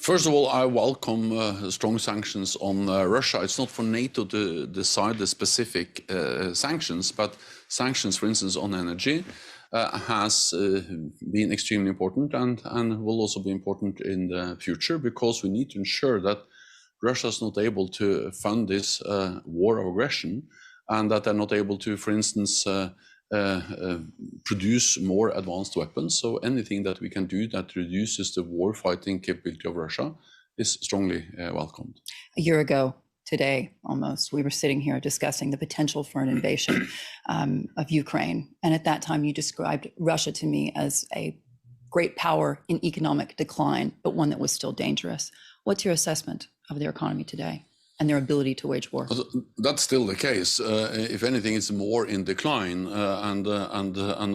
First of all, I welcome strong sanctions on Russia. It's not for NATO to decide the specific sanctions, but sanctions, for instance, on energy has been extremely important and will also be important in the future, because we need to ensure that Russia is not able to fund this war of aggression, and that they're not able to, for instance, produce more advanced weapons. So anything that we can do that reduces the war fighting capability of Russia is strongly welcomed. A year ago today, almost, we were sitting here discussing the potential for an invasion of Ukraine. And at that time, you described Russia to me as a great power in economic decline, but one that was still dangerous. What's your assessment of their economy today and their ability to wage war? That's still the case. If anything, it's more in decline. And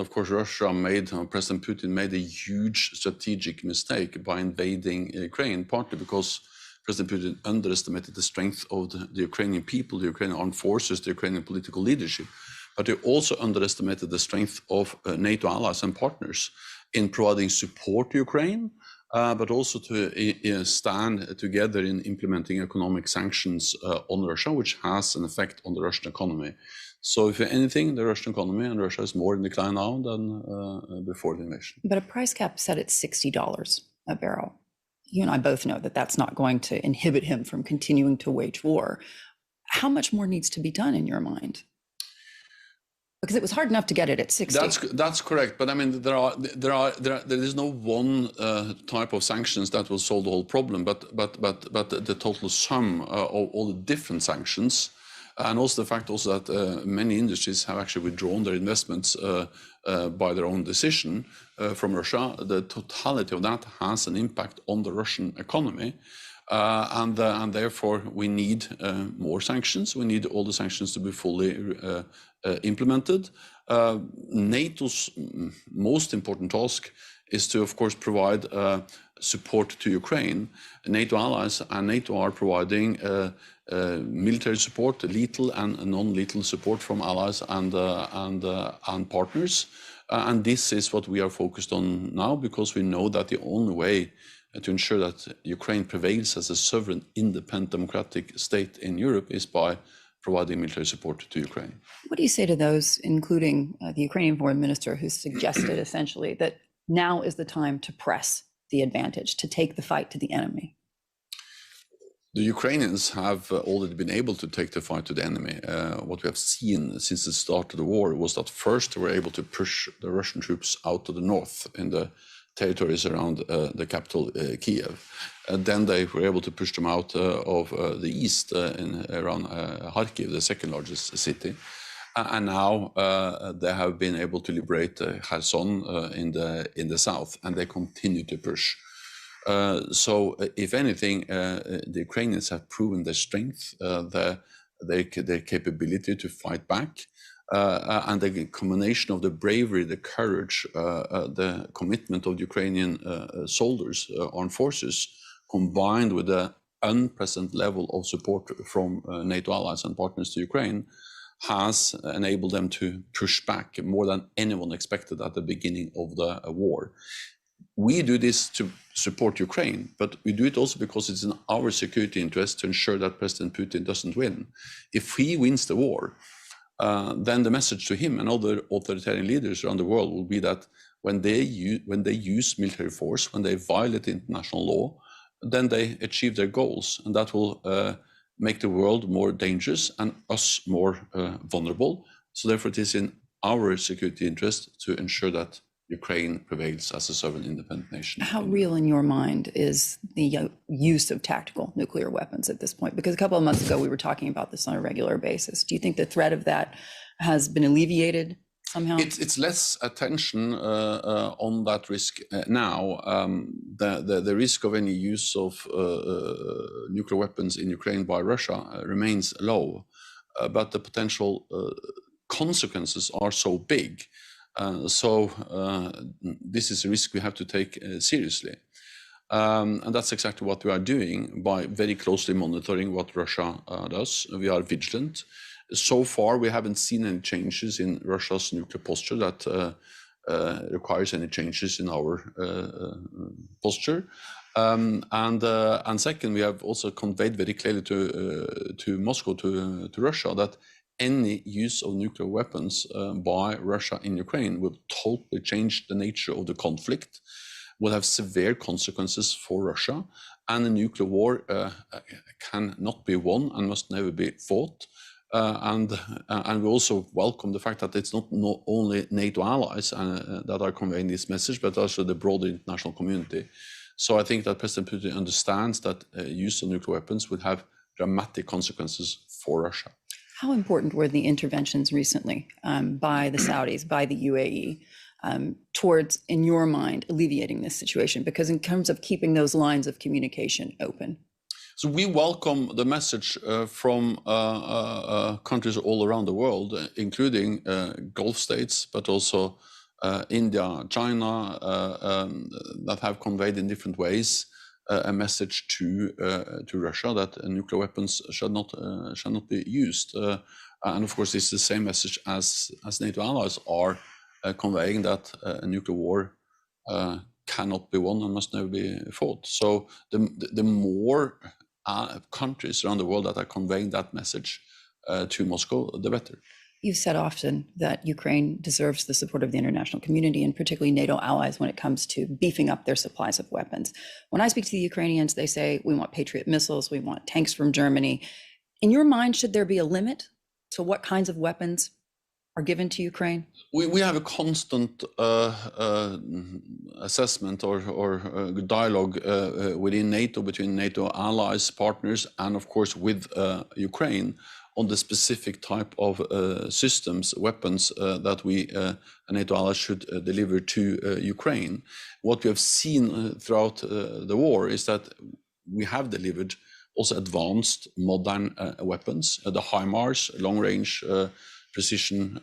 of course, President Putin made a huge strategic mistake by invading Ukraine, partly because President Putin underestimated the strength of the Ukrainian people, the Ukrainian armed forces, the Ukrainian political leadership. But he also underestimated the strength of NATO allies and partners in providing support to Ukraine, but also to stand together in implementing economic sanctions on Russia, which has an effect on the Russian economy. So if anything, the Russian economy and Russia is more in decline now than before the invasion. But a price cap set at $60 a barrel. You and I both know that that's not going to inhibit him from continuing to wage war. How much more needs to be done in your mind? Because it was hard enough to get it at 60. That's correct, but I mean there is no one type of sanctions that will solve the whole problem, but the total sum of all the different sanctions, and also the fact also that many industries have actually withdrawn their investments by their own decision from Russia. The totality of that has an impact on the Russian economy. And therefore we need more sanctions. We need all the sanctions to be fully implemented. NATO's most important task is to, of course, provide support to Ukraine. NATO allies and NATO are providing military support, lethal and non-lethal support from allies and partners. And this is what we are focused on now, because we know that the only way to ensure that Ukraine prevails as a sovereign, independent, democratic state in Europe is by providing military support to Ukraine. What do you say to those, including the Ukrainian foreign minister, who suggested essentially that now is the time to press the advantage, to take the fight to the enemy? The Ukrainians have already been able to take the fight to the enemy. What we have seen since the start of the war was that first they were able to push the Russian troops out to the north in the territories around the capital, Kiev. Then they were able to push them out of the east around Kharkiv, the second largest city. And now they have been able to liberate Kherson in the south, and they continue to push. So if anything, the Ukrainians have proven their strength, their capability to fight back. And the combination of the bravery, the courage, the commitment of the Ukrainian soldiers, armed forces, combined with the unprecedented level of support from NATO allies and partners to Ukraine, has enabled them to push back more than anyone expected at the beginning of the war. We do this to support Ukraine, but we do it also because it's in our security interest to ensure that President Putin doesn't win. If he wins the war, then the message to him and other authoritarian leaders around the world will be that when they use military force, when they violate international law, then they achieve their goals, and that will make the world more dangerous and us more vulnerable. So therefore it is in our security interest to ensure that Ukraine prevails as a sovereign independent nation. How real in your mind is the use of tactical nuclear weapons at this point? Because a couple of months ago, we were talking about this on a regular basis. Do you think the threat of that has been alleviated somehow? It's less attention on that risk now. The risk of any use of nuclear weapons in Ukraine by Russia remains low, but the potential consequences are so big. So this is a risk we have to take seriously. And that's exactly what we are doing by very closely monitoring what Russia does. We are vigilant. So far, we haven't seen any changes in Russia's nuclear posture that requires any changes in our posture. And second, we have also conveyed very clearly to Moscow, to Russia, that any use of nuclear weapons by Russia in Ukraine will totally change the nature of the conflict, will have severe consequences for Russia, and a nuclear war cannot be won and must never be fought. And we also welcome the fact that it's not only NATO allies that are conveying this message, but also the broader international community. So I think that President Putin understands that use of nuclear weapons would have dramatic consequences for Russia. How important were the interventions recently by the Saudis, by the UAE, towards, in your mind, alleviating this situation? Because in terms of keeping those lines of communication open. So we welcome the message from countries all around the world, including Gulf states, but also India, China, that have conveyed in different ways a message to Russia that nuclear weapons shall not be used. And of course, it's the same message as NATO allies are conveying, that a nuclear war cannot be won and must never be fought. So the more countries around the world that are conveying that message to Moscow, the better. You've said often that Ukraine deserves the support of the international community, and particularly NATO allies, when it comes to beefing up their supplies of weapons. When I speak to the Ukrainians, they say, we want Patriot missiles, we want tanks from Germany. In your mind, should there be a limit to what kinds of weapons are given to Ukraine? We have a constant assessment or dialogue within NATO, between NATO allies, partners, and of course with Ukraine, on the specific type of systems, weapons that we NATO allies should deliver to Ukraine. What we have seen throughout the war is that we have delivered also advanced modern weapons, the HIMARS, long-range precision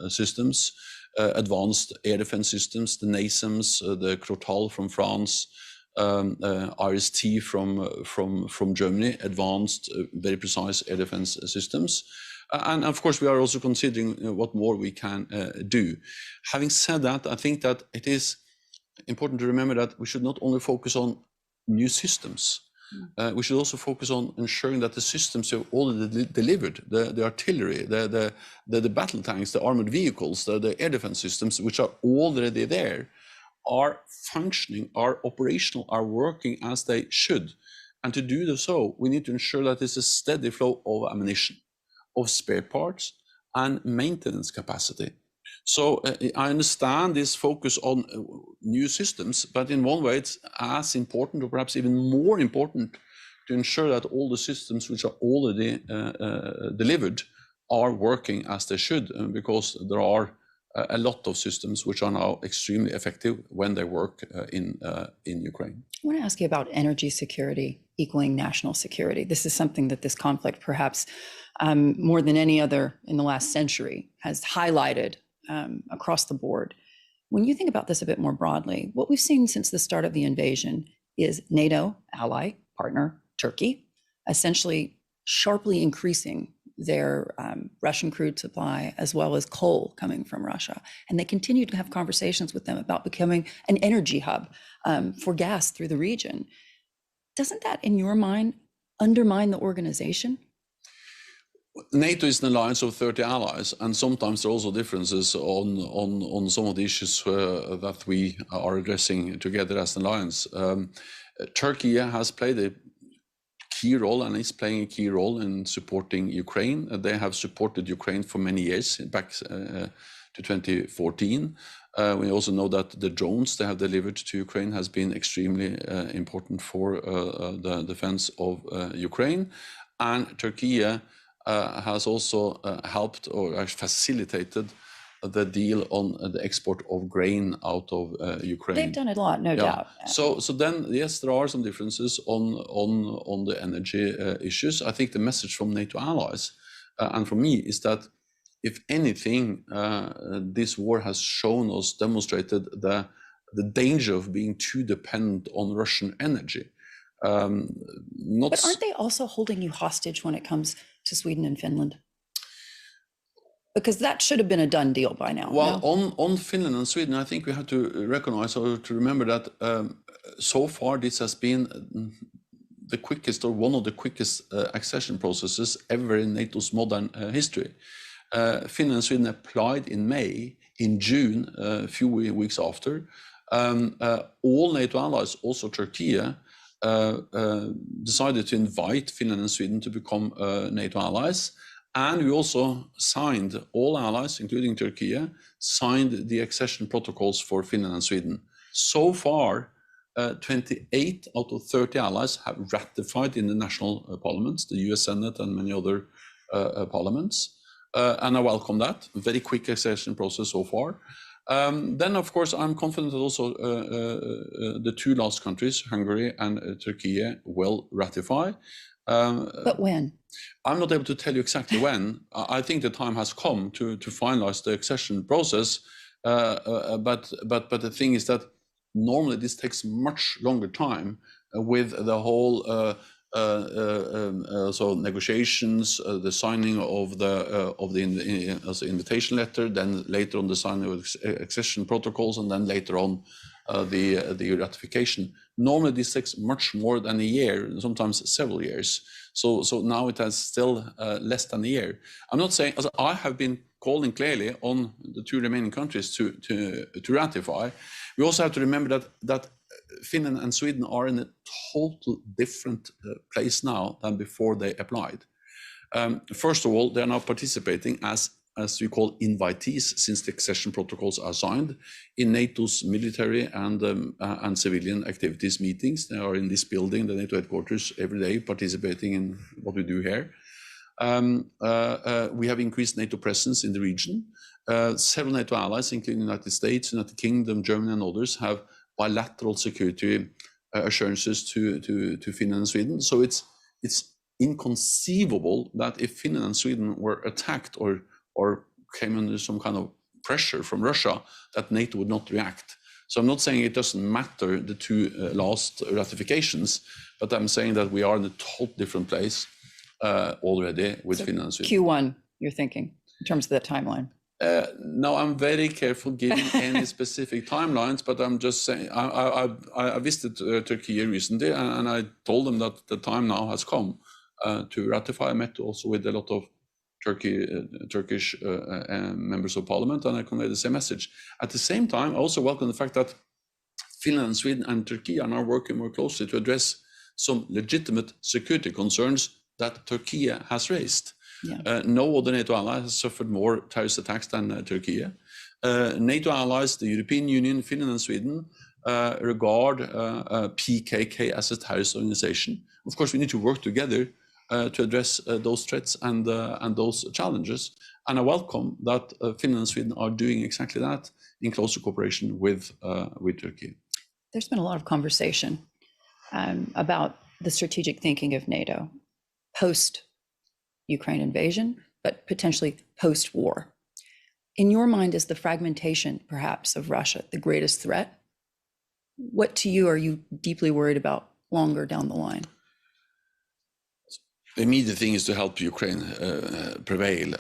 systems, advanced air defense systems, the NASAMS, the Crotale from France, RST from Germany, advanced, very precise air defense systems. And of course, we are also considering what more we can do. Having said that, I think that it is important to remember that we should not only focus on new systems. We should also focus on ensuring that the systems have already delivered, the artillery, the battle tanks, the armored vehicles, the air defense systems, which are already there, are functioning, are operational, are working as they should. And to do so, we need to ensure that there's a steady flow of ammunition, of spare parts, and maintenance capacity. So I understand this focus on new systems, but in one way it's as important, or perhaps even more important, to ensure that all the systems which are already delivered are working as they should, because there are a lot of systems which are now extremely effective when they work in Ukraine. I want to ask you about energy security equaling national security. This is something that this conflict, perhaps more than any other in the last century, has highlighted across the board. When you think about this a bit more broadly, what we've seen since the start of the invasion is NATO ally, partner, Turkey, essentially sharply increasing their Russian crude supply, as well as coal coming from Russia. And they continue to have conversations with them about becoming an energy hub for gas through the region. Doesn't that, in your mind, undermine the organization? NATO is an alliance of 30 allies, and sometimes there are also differences on some of the issues that we are addressing together as an alliance. Turkey has played a key role and is playing a key role in supporting Ukraine. They have supported Ukraine for many years, back to 2014. We also know that the drones they have delivered to Ukraine has been extremely important for the defense of Ukraine. And Turkey has also helped or facilitated the deal on the export of grain out of Ukraine. They've done it a lot, no doubt. So then, yes, there are some differences on the energy issues. I think the message from NATO allies and from me is that, if anything, this war has shown us, demonstrated the danger of being too dependent on Russian energy. But aren't they also holding you hostage when it comes to Sweden and Finland? Because that should have been a done deal by now. Well, no? on Finland and Sweden, I think we have to recognize or to remember that so far this has been the quickest or one of the quickest accession processes ever in NATO's modern history. Finland and Sweden applied in May. In June, a few weeks after, all NATO allies, also Turkey, decided to invite Finland and Sweden to become NATO allies. And we also signed, all allies, including Turkey, signed the accession protocols for Finland and Sweden. So far, 28 out of 30 allies have ratified in the national parliaments, the US Senate and many other parliaments. And I welcome that. Very quick accession process so far. Then, of course, I'm confident that also the two last countries, Hungary and Turkey, will ratify. But when? I'm not able to tell you exactly when. I think the time has come to finalize the accession process. But the thing is that normally this takes much longer time with the whole so negotiations, the signing of the invitation letter, then later on the signing of accession protocols, and then later on the ratification. Normally this takes much more than a year, sometimes several years. So now it has still less than a year. I'm not saying, as I have been calling clearly on the two remaining countries to ratify. We also have to remember that Finland and Sweden are in a total different place now than before they applied. First of all, they are now participating as we call invitees, since the accession protocols are signed, in NATO's military and civilian activities meetings. They are in this building, the NATO headquarters, every day participating in what we do here. We have increased NATO presence in the region. Several NATO allies, including the United States, United Kingdom, Germany, and others, have bilateral security assurances to Finland and Sweden. So it's inconceivable that if Finland and Sweden were attacked or came under some kind of pressure from Russia, that NATO would not react. So I'm not saying it doesn't matter, the two last ratifications, but I'm saying that we are in a totally different place already with Finland and Sweden. Q1, you're thinking, in terms of the timeline? No, I'm very careful giving any specific timelines, but I'm just saying, I visited Turkey recently, and I told them that the time now has come to ratify. I met also with a lot of Turkish members of parliament, and I conveyed the same message. At the same time, I also welcome the fact that Finland, Sweden, and Turkey are now working more closely to address some legitimate security concerns that Turkey has raised. Yeah. No other NATO ally has suffered more terrorist attacks than Turkey. NATO allies, the European Union, Finland and Sweden, regard PKK as a terrorist organization. Of course, we need to work together to address those threats and those challenges. And I welcome that Finland and Sweden are doing exactly that in closer cooperation with Turkey. There's been a lot of conversation about the strategic thinking of NATO post-Ukraine invasion, but potentially post-war. In your mind, is the fragmentation, perhaps, of Russia the greatest threat? What to you are you deeply worried about longer down the line? The immediate thing is to help Ukraine prevail.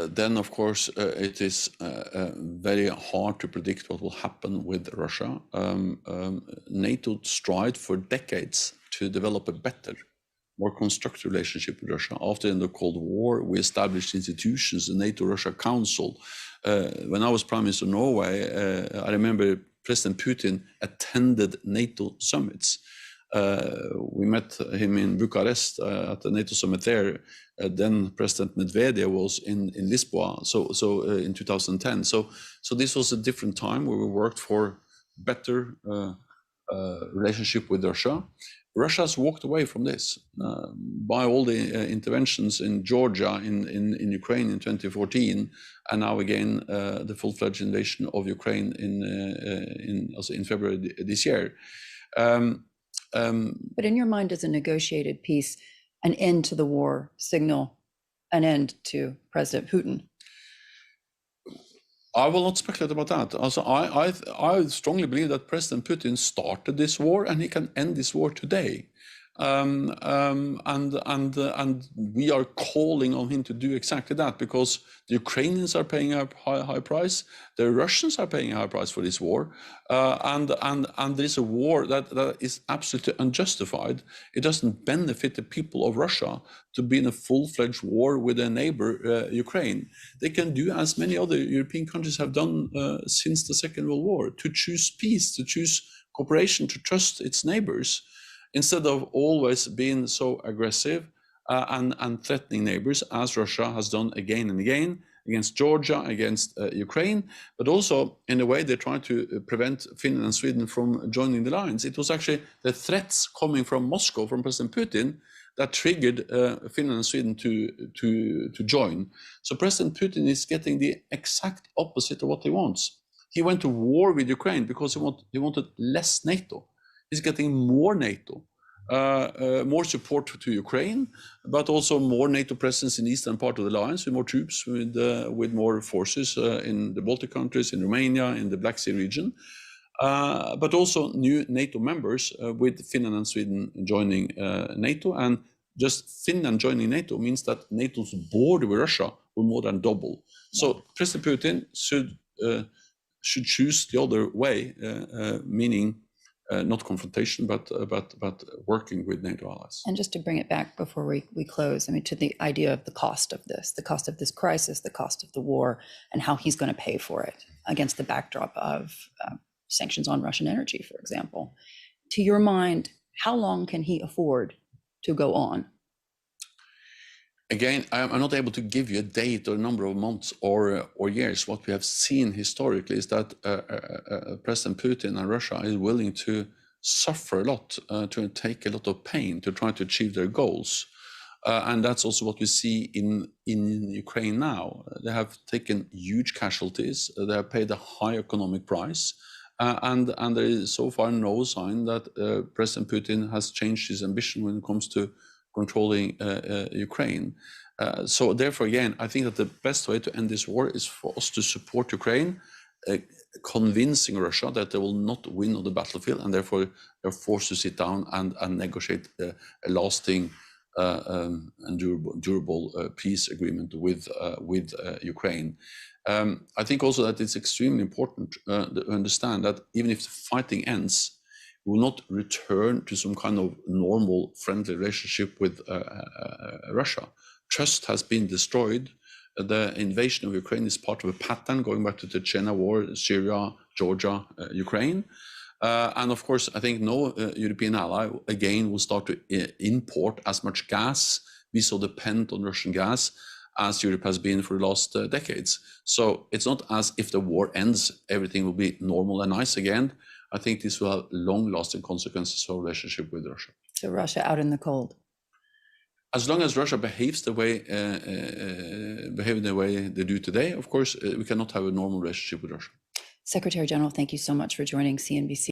Then, of course, it is very hard to predict what will happen with Russia. NATO strived for decades to develop a better, more constructive relationship with Russia. After the end of the Cold War, we established institutions, the NATO-Russia Council. When I was Prime Minister of Norway, I remember President Putin attended NATO summits. We met him in Bucharest at the NATO summit there. Then President Medvedev was in Lisbon, so in 2010. So this was a different time where we worked for better relationship with Russia. Russia has walked away from this by all the interventions in Georgia, in Ukraine in 2014, and now again the full-fledged invasion of Ukraine in February this year. But in your mind, does a negotiated peace, an end to the war, signal an end to President Putin? I will not speculate about that. Also, I strongly believe that President Putin started this war and he can end this war today. And we are calling on him to do exactly that, because the Ukrainians are paying a high price, the Russians are paying a high price for this war, and there is a war that is absolutely unjustified. It doesn't benefit the people of Russia to be in a full-fledged war with their neighbor, Ukraine. They can do as many other European countries have done since the Second World War, to choose peace, to choose cooperation, to trust its neighbors, instead of always being so aggressive and threatening neighbors, as Russia has done again and again against Georgia, against Ukraine, but also in a way they try to prevent Finland and Sweden from joining the alliance. It was actually the threats coming from Moscow, from President Putin, that triggered Finland and Sweden to join. So President Putin is getting the exact opposite of what he wants. He went to war with Ukraine because he wanted less NATO. He's getting more NATO, more support to Ukraine, but also more NATO presence in the eastern part of the alliance, with more troops, with more forces in the Baltic countries, in Romania, in the Black Sea region, but also new NATO members, with Finland and Sweden joining NATO. And just Finland joining NATO means that NATO's border with Russia will more than double. So President Putin should choose the other way, meaning not confrontation, but working with NATO allies. And just to bring it back before we close, I mean, to the idea of the cost of this crisis, the cost of the war, and how he's going to pay for it against the backdrop of sanctions on Russian energy, for example. To your mind, how long can he afford to go on? Again, I'm not able to give you a date or a number of months or years. What we have seen historically is that President Putin and Russia is willing to suffer a lot, to take a lot of pain to try to achieve their goals. And that's also what we see in Ukraine now. They have taken huge casualties. They have paid a high economic price. And there is so far no sign that President Putin has changed his ambition when it comes to controlling Ukraine. So therefore, again, I think that the best way to end this war is for us to support Ukraine, convincing Russia that they will not win on the battlefield, and therefore they're forced to sit down and negotiate a lasting and durable peace agreement with Ukraine. I think also that it's extremely important to understand that even if the fighting ends, we will not return to some kind of normal, friendly relationship with Russia. Trust has been destroyed. The invasion of Ukraine is part of a pattern going back to the Chechnya War, Syria, Georgia, Ukraine. And of course, I think no European ally, again, will start to import as much gas. We so depend on Russian gas as Europe has been for the last decades. So it's not as if the war ends, everything will be normal and nice again. I think this will have long-lasting consequences for our relationship with Russia. So Russia out in the cold. As long as Russia behaves the way they do today, of course, we cannot have a normal relationship with Russia. Secretary General, thank you so much for joining CNBC.